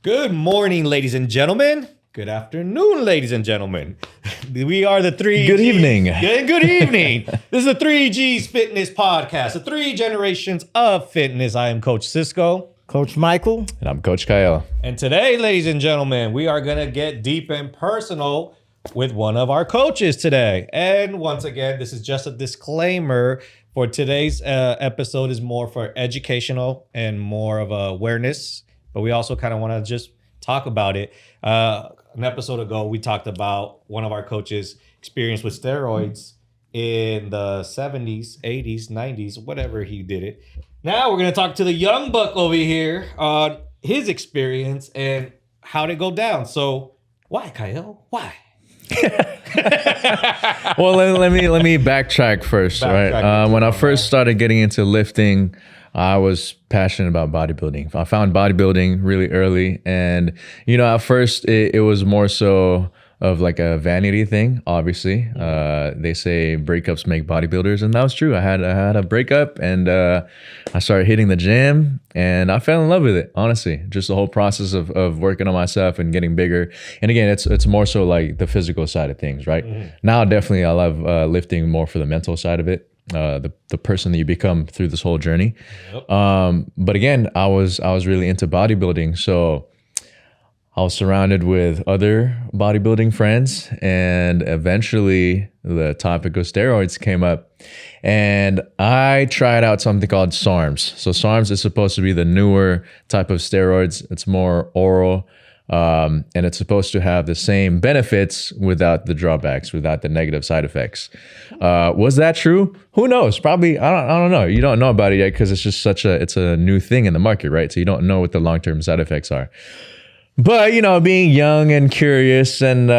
Good morning, ladies and gentlemen. Good afternoon, ladies and gentlemen. We are the 3Gs. Good evening. Good evening. This is the 3Gs Fitness Podcast, the 3 generations of fitness. I am Coach Cisco. Coach Michael. And I'm Coach Kael. And today, ladies and gentlemen, we are going to get deep and personal with one of our coaches today. And once again, this is just a disclaimer for today's episode is more for educational and more of awareness. But we also kind of want to just talk about it. An episode ago, we talked about one of our coaches' experience with steroids in the 70s, 80s, 90s, whatever he did it. Now we're going to talk to the young buck over here on his experience and how to go down. So why, Kael? Why? Well, let me backtrack first, right? When I first started getting into lifting, I was passionate about bodybuilding. I found bodybuilding really early, and at first it was more so of like a vanity thing. Obviously, they say breakups make bodybuilders, and that was true. I had a breakup, and I started hitting the gym, and I fell in love with it. Honestly, just the whole process of working on myself and getting bigger. And again, it's more so like the physical side of things, right? Mm-hmm. Now, definitely, I love lifting more for the mental side of it. The person that you become through this whole journey. Yep. But again, I was really into bodybuilding, so I was surrounded with other bodybuilding friends, and eventually the topic of steroids came up, and I tried out something called SARMs. So SARMs is supposed to be the newer type of steroids. It's more oral. And it's supposed to have the same benefits without the drawbacks, without the negative side effects. Was that true? Who knows? Probably. I don't know. You don't know about it yet because it's just it's a new thing in the market, right? So you don't know what the long-term side effects are. But, being young and curious and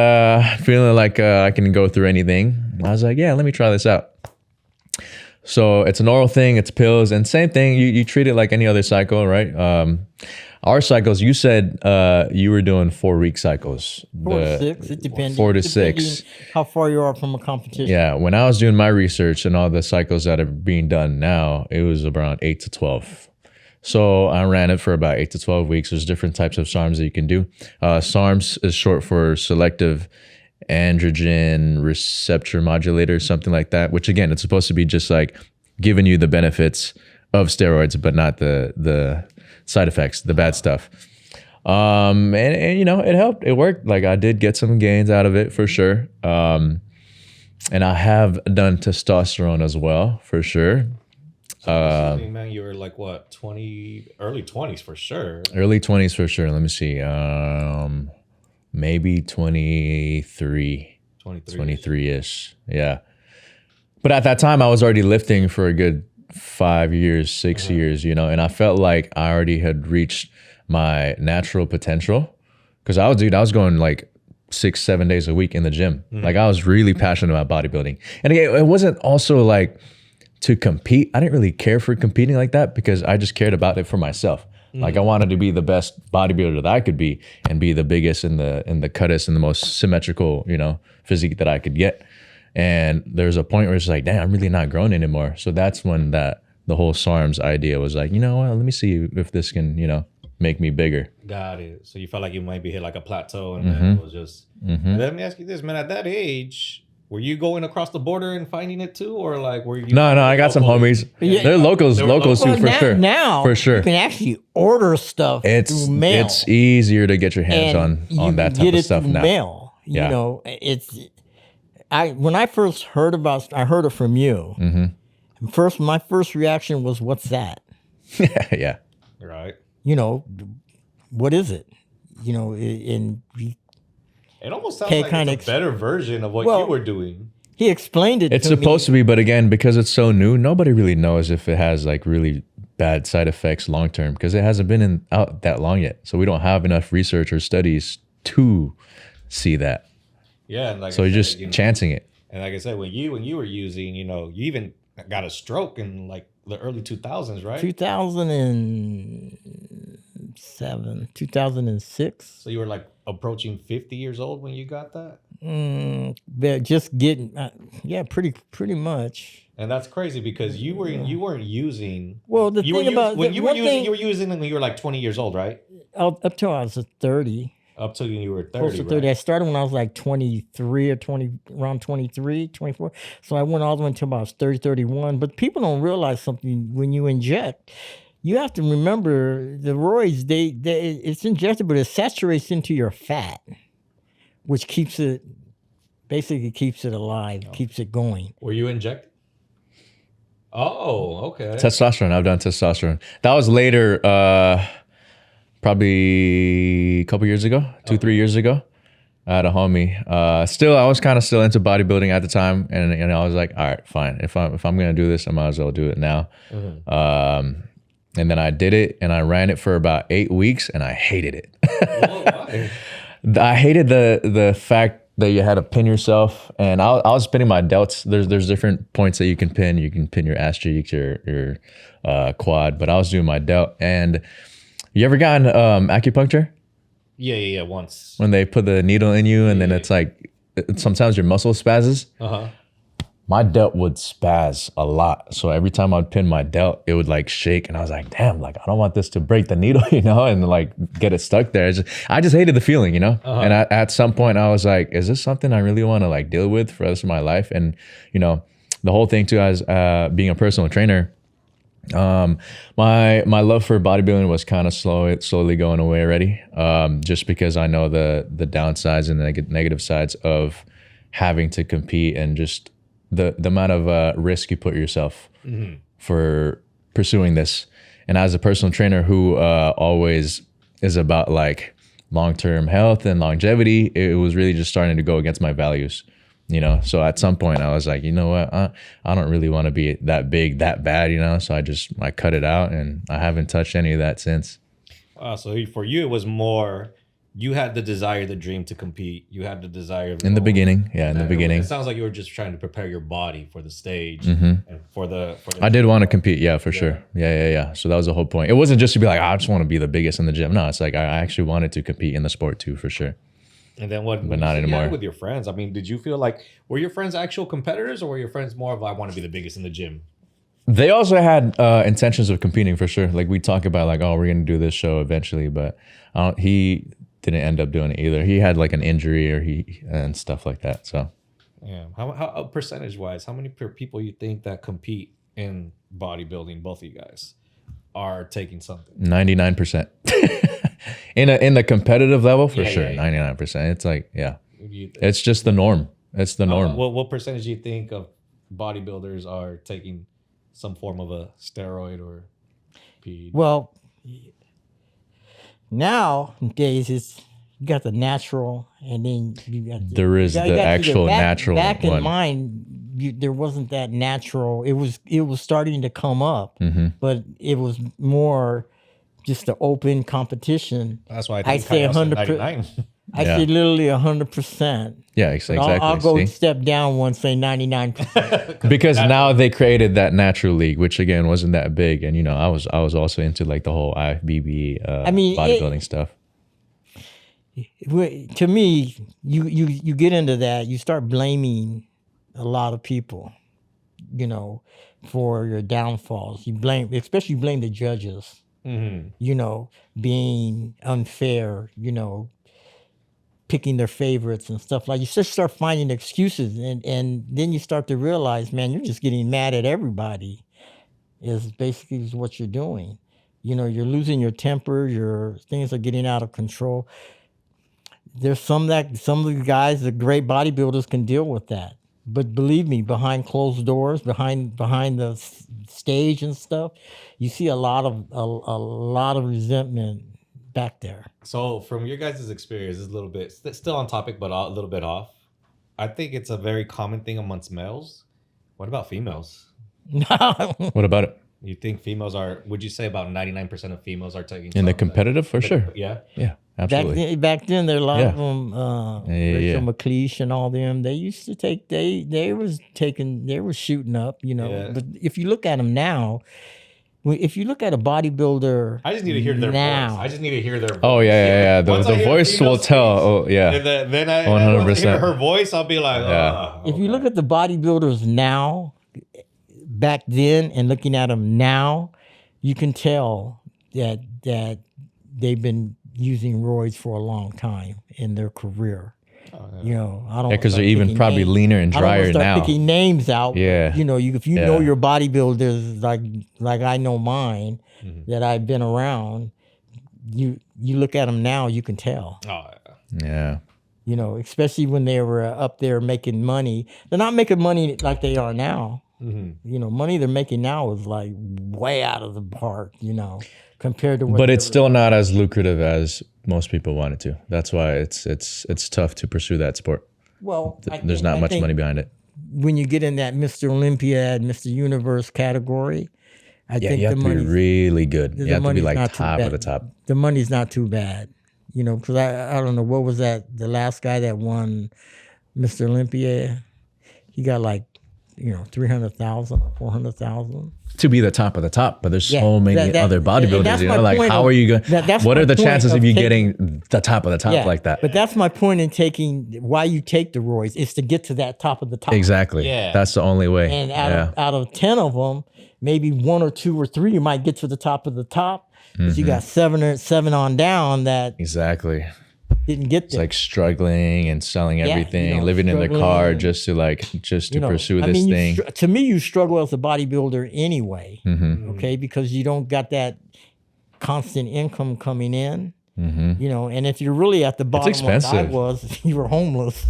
feeling like I can go through anything, I was like, yeah, let me try this out. So it's an oral thing, it's pills, and same thing, you treat it like any other cycle, right? Our cycles, you said you were doing 4-week cycles. 4 to 6, it depends. 4 to 6. How far you are from a competition. Yeah, when I was doing my research and all the cycles that are being done now, it was around 8 to 12. So I ran it for about 8 to 12 weeks. There's different types of SARMs that you can do. SARMs is short for selective androgen receptor modulator, something like that, which again, it's supposed to be just like giving you the benefits of steroids, but not the side effects, the bad stuff. And it helped. It worked. Like I did get some gains out of it for sure. And I have done testosterone as well for sure. Man, you were like what, 20, early 20s for sure. Early 20s for sure. Let me see. Maybe 23-ish. Yeah. But at that time I was already lifting for a good 5 years, 6 years, and I felt like I already had reached my natural potential because I was going like 6-7 days a week in the gym. Mm-hmm. Like I was really passionate about bodybuilding. And again, it wasn't also like to compete. I didn't really care for competing like that because I just cared about it for myself. Mm-hmm. Like I wanted to be the best bodybuilder that I could be and be the biggest and the cuttest and the most symmetrical, physique that I could get. And there's a point where it's like, damn, I'm really not growing anymore. So that's when the whole SARMs idea was like, let me see if this can, make me bigger. Got it. So you felt like you might be hit like a plateau, and then it was just. Mm-hmm. Let me ask you this, man. At that age, were you going across the border and finding it too, or like were you? No. I got some homies. Yeah. They're locals too, for sure. Now, for sure, you can actually order stuff through mail. It's easier to get your hands on that type of stuff now. Mail. Yeah. It's. When I first heard I heard it from you. Mm-hmm. My first reaction was, "What's that?" Yeah. Right. What is it? It almost sounds like it's a better version of what you were doing. He explained it. It's supposed to be, but again, because it's so new, nobody really knows if it has like really bad side effects long term because it hasn't been out that long yet. So we don't have enough research or studies to see that. Yeah, and so you're just chancing it. And like I said, when you were using, you even got a stroke in like the early 2000s, right? 2007, 2006. So you were like approaching 50 years old when you got that? Just getting, pretty much. And that's crazy because you weren't using. Well, you were using when you were like 20 years old, right? up till I was 30. Up till you were 30, Close to 30. right? I started when I was like 23 or 20, around 23, 24. So I went all the way until about I was 30, 31. But people don't realize something when you inject. You have to remember the roids, it's injected, but it saturates into your fat, which basically keeps it alive, keeps it going. Were you injected? Oh, okay. Testosterone. I've done testosterone. That was later, probably a couple years ago, 3 years ago. I had a homie. I was kind of still into bodybuilding at the time, and I was like, all right, fine. If I'm gonna do this, I might as well do it now. And then I did it, and I ran it for about 8 weeks, and I hated it. Why? I hated the fact that you had to pin yourself, and I was pinning my delts. There's different points that you can pin. You can pin your ass cheeks, your quad, but I was doing my delt. And you ever gotten acupuncture? Yeah. Once. When they put the needle in you, and then it's like sometimes your muscle spazzes. My delt would spaz a lot. So every time I'd pin my delt, it would like shake. And I was like, damn, like I don't want this to break the needle, and like get it stuck there. I just hated the feeling, And at some point I was like, is this something I really want to like deal with for the rest of my life? And, the whole thing too, as being a personal trainer, my love for bodybuilding was kind of slowly going away already. Just because I know the downsides and the negative sides of having to compete and just the amount of risk you put yourself for pursuing this. And as a personal trainer who always is about like long-term health and longevity, it was really just starting to go against my values, So at some point I was like, you know what, I don't really want to be that big, that bad, So I cut it out, and I haven't touched any of that since. Wow. So for you, it was more, you had the desire, the dream to compete. You had the desire. In the beginning. Yeah, in the beginning. It sounds like you were just trying to prepare your body for the stage and for the I did want to compete. Yeah, for sure. Yeah. So that was the whole point. It wasn't just to be like, I just want to be the biggest in the gym. No, it's like I actually wanted to compete in the sport too, for sure. And then but not anymore. With your friends, I mean, did you feel like, were your friends actual competitors, or were your friends more of, I want to be the biggest in the gym? They also had intentions of competing, for sure. Like we talk about like, oh, we're going to do this show eventually, but he didn't end up doing it either. He had like an injury and stuff like that. So yeah. How percentage wise, how many people you think that compete in bodybuilding, both of you guys, are taking something? 99%. in the competitive level, for sure. 99%. It's like, it's just the norm. It's the norm. What percentage do you think of bodybuilders are taking some form of a steroid or PED? Well, nowadays you got the natural, and then you got there is the actual natural back one. in mine. There wasn't that natural. It was starting to come up, but it was more just the open competition. That's why I say 100%. I say literally 100%. Yeah, exactly. I'll go step down one, say 99%. Because now they created that natural league, which again wasn't that big, and I was also into like the whole IFBB bodybuilding stuff. To me, you get into that, you start blaming a lot of people, for your downfalls. You especially blame the judges. Being unfair, picking their favorites and stuff like. You just start finding excuses, and then you start to realize, man, you're just getting mad at everybody. Is basically what you're doing. You're losing your temper. Your things are getting out of control. There's some of the guys, the great bodybuilders, can deal with that. But believe me, behind closed doors, behind the stage and stuff, you see a lot of resentment back there. So from your guys' experience, it's a little bit still on topic, but a little bit off. I think it's a very common thing amongst males. What about females? What about it? You think females are? Would you say about 99% of females are taking in the competitive? For sure. Yeah. Absolutely. Back then, there are a lot of them. Rachel McLeish and all them. They used to take. They were shooting up. But if you look at them now, if you look at a bodybuilder, I just need to hear their voice. I just need to hear their voice. Oh yeah. The voice will tell. Oh yeah. And then I 100%. Hear her voice, I'll be like, If you look at the bodybuilders now, back then, and looking at them now, you can tell that they've been using roids for a long time in their career. You know, I don't. Yeah, because they're even probably leaner and drier I don't now. start picking names out. Yeah. You know, if you know your bodybuilders like I know mine that I've been around, you look at them now, you can tell. Oh, Yeah. You know, especially when they were up there making money. They're not making money like they are now. You know, money they're making now is like way out of the park, you know, compared to what. But it's still not as lucrative as most people want it to. That's why it's tough to pursue that sport. Well, There's not much money behind it. When you get in that Mr. Olympiad, Mr. Universe category, I think you have to be really good. You have to be like top of the top. The money's not too bad, you know, because I don't know, what was that? The last guy that won Mr. Olympia, he got like, you know, 300,000, 400,000. To be the top of the top, but there's so many other bodybuilders, you know, like how are you going, what are the chances of you getting the top of the top like that? But that's my point in why you take the roids is to get to that top of the top. Exactly. Yeah. That's the only way. And out of 10 of them, maybe 1 or 2 or 3, you might get to the top of the top. But you got 7 on down that exactly didn't get there. It's like struggling and selling everything, you know, living in the car just to pursue this thing. To me, you struggle as a bodybuilder anyway, okay? Because you don't got that constant income coming in, you know, and if you're really at the bottom like I was, you were homeless.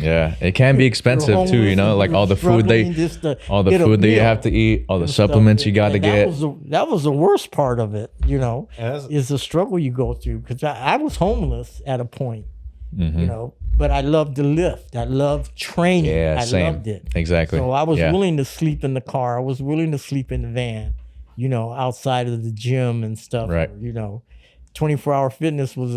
Yeah, it can be expensive too, you know, like all the food that you have to eat, all the supplements you got to get. That was the worst part of it, you know, is the struggle you go through. Because I was homeless at a point, you know, but I loved to lift. I loved training. Yeah, I loved it. Exactly. So I was willing to sleep in the car. I was willing to sleep in the van, you know, outside of the gym and stuff. Right. You know. 24-hour fitness was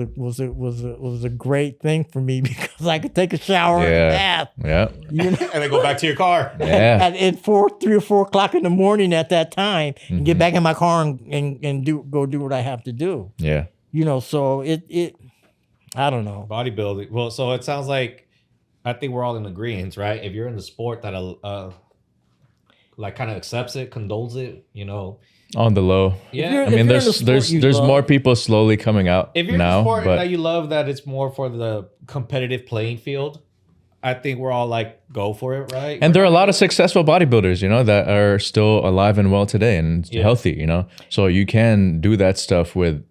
a great thing for me because I could take a shower and a bath. Yeah. You know? and then go back to your car. Yeah. At 3 or 4 o'clock in the morning at that time, and get back in my car and go do what I have to do. Yeah. You know, so it I don't know. Bodybuilding. Well, so it sounds like I think we're all in agreement, right? If you're in the sport that like kind of accepts it, condones it, you know. On the low. Yeah. I mean, there's more people slowly coming out if you're now. In a sport but that you love, that it's more for the competitive playing field, I think we're all like, go for it, right? And there are a lot of successful bodybuilders, you know, that are still alive and well today and healthy, you know. So you can do that stuff with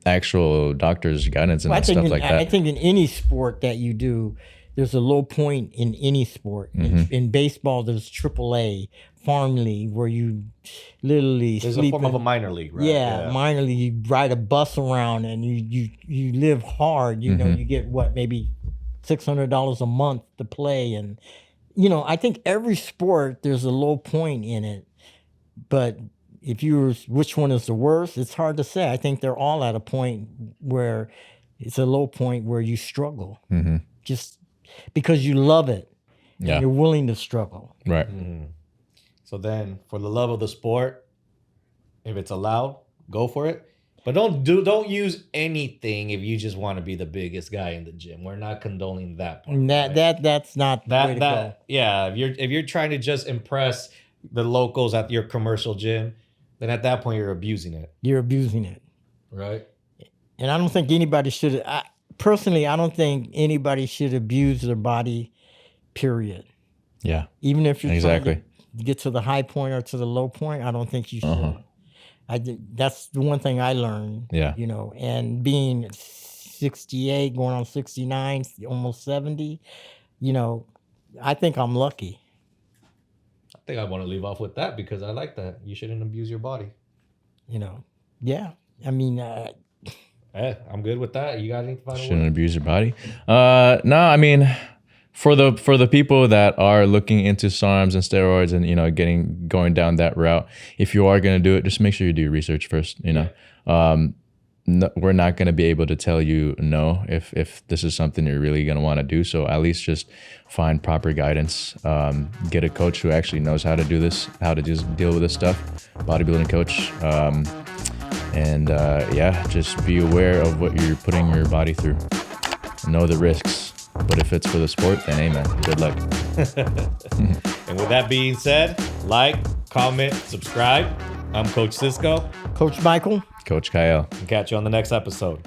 actual doctors' guidance and stuff like that. I think in any sport that you do, there's a low point in any sport. In baseball, there's AAA, farm league, where you literally there's sleep a form of a minor league, right? Yeah, minor league. You ride a bus around and you live hard. You know, you get maybe $600 a month to play, and you know, I think every sport there's a low point in it. But which one is the worst? It's hard to say. I think they're all at a point where it's a low point where you struggle, just because you love it and you're willing to struggle. Right. So then, for the love of the sport, if it's allowed, go for it. But don't use anything if you just want to be the biggest guy in the gym. We're not condoning that part. That's not the way to go. Yeah, if you're trying to just impress the locals at your commercial gym, then at that point you're abusing it. You're abusing it, right? And I don't think anybody should. Personally, I don't think anybody should abuse their body. Period. Yeah. Even if you're trying to get to the high point or to the low point, I don't think you should. That's the one thing I learned. Yeah. You know, and being 68, going on 69, almost 70, you know, I think I'm lucky. I think I want to leave off with that because I like that. You shouldn't abuse your body. You know, yeah. I mean, I'm good with that. You got anything to shouldn't abuse your body? No, I mean, for the people that are looking into SARMs and steroids and, you know, going down that route, if you are going to do it, just make sure you do research first, you know. No, we're not going to be able to tell you no if this is something you're really going to want to do. So at least just find proper guidance. Get a coach who actually knows how to do this, how to just deal with this stuff. Bodybuilding coach. Just be aware of what you're putting your body through. Know the risks. But if it's for the sport, then amen. Good luck. And with that being said, like, comment, subscribe. I'm Coach Cisco. Coach Michael. Coach Kael. And catch you on the next episode.